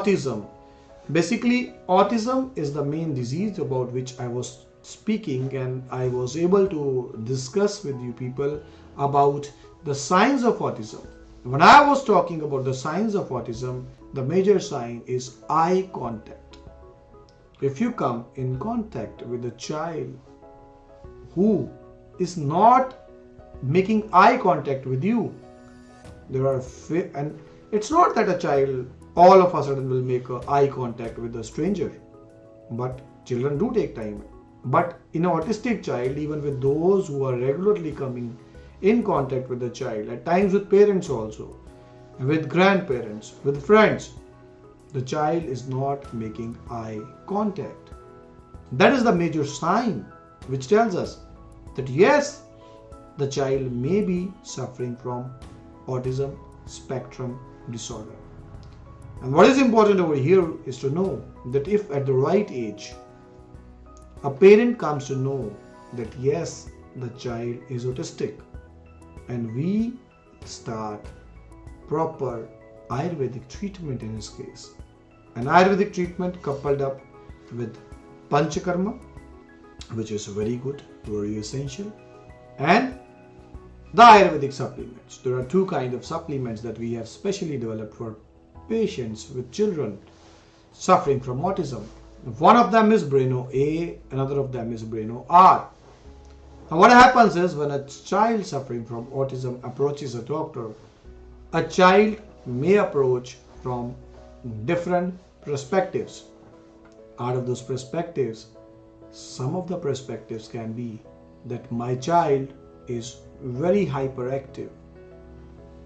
autism. Basically, autism is the main disease about which I was speaking, and I was able to discuss with you people about the signs of autism. When I was talking about the signs of autism, the major sign is eye contact. If you come in contact with a child who is not making eye contact with you, and it's not that a child all of a sudden will make eye contact with a stranger, but children do take time. But in an autistic child, even with those who are regularly coming in contact with the child, at times with parents also, with grandparents, with friends, the child is not making eye contact. That is the major sign which tells us that yes, the child may be suffering from autism spectrum disorder. And what is important over here is to know that if at the right age, a parent comes to know that yes, the child is autistic, and we start proper Ayurvedic treatment in his case. An Ayurvedic treatment coupled up with Panchakarma, which is very good, very essential, and the Ayurvedic supplements. There are two kinds of supplements that we have specially developed for patients with children suffering from autism. One of them is Breno A, another of them is Breno R. Now what happens is when a child suffering from autism approaches a doctor, a child may approach from different perspectives. Out of those perspectives, some of the perspectives can be that my child is very hyperactive.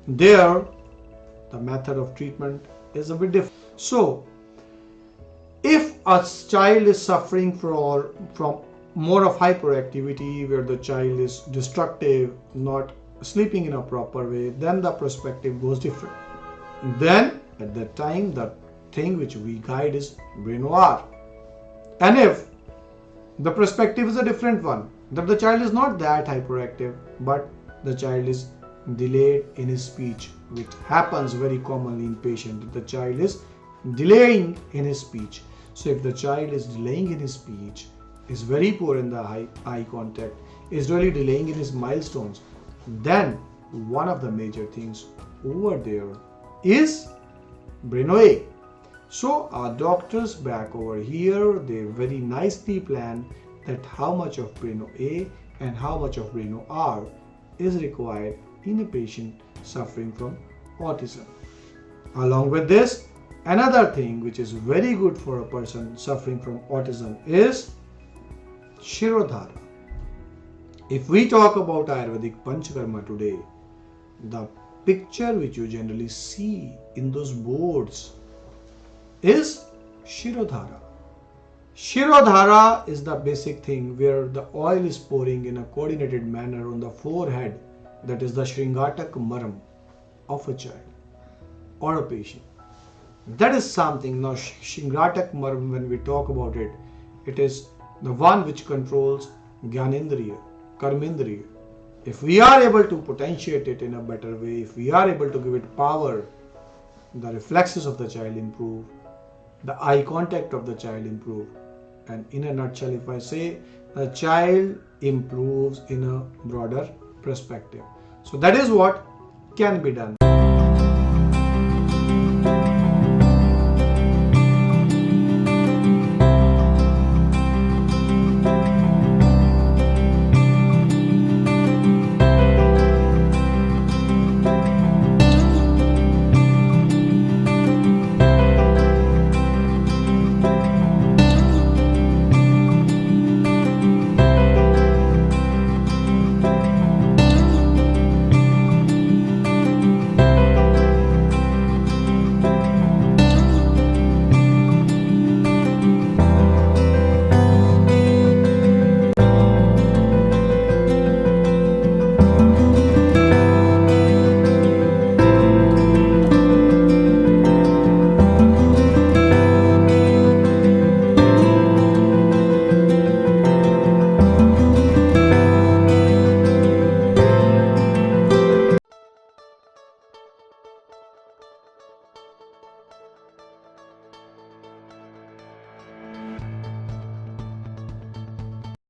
There, the method of treatment is a bit different. So, if a child is suffering from more of hyperactivity, where the child is destructive, not sleeping in a proper way, then the perspective goes different. Then, at that time, the thing which we guide is Breno R. And if the perspective is a different one, that the child is not that hyperactive, but the child is delayed in his speech, which happens very commonly in patients, that the child is delaying in his speech. So if the child is delaying in his speech, is very poor in the eye contact, is really delaying in his milestones, then one of the major things over there is Breno A. So our doctors back over here, they very nicely plan that how much of Breno A and how much of Breno R is required in a patient suffering from autism. Along with this, another thing which is very good for a person suffering from autism is Shirodhara. If we talk about Ayurvedic Panchakarma today, the picture which you generally see in those boards is Shirodhara. Shirodhara is the basic thing where the oil is pouring in a coordinated manner on the forehead. That is the Shringatak Maram of a child or a patient. That is something. Now Shringatak Maram, when we talk about it, it is the one which controls Gyanendriya, Karmendriya. If we are able to potentiate it in a better way, if we are able to give it power, the reflexes of the child improve, the eye contact of the child improve, and in a nutshell, if I say, the child improves in a broader perspective. So that is what can be done.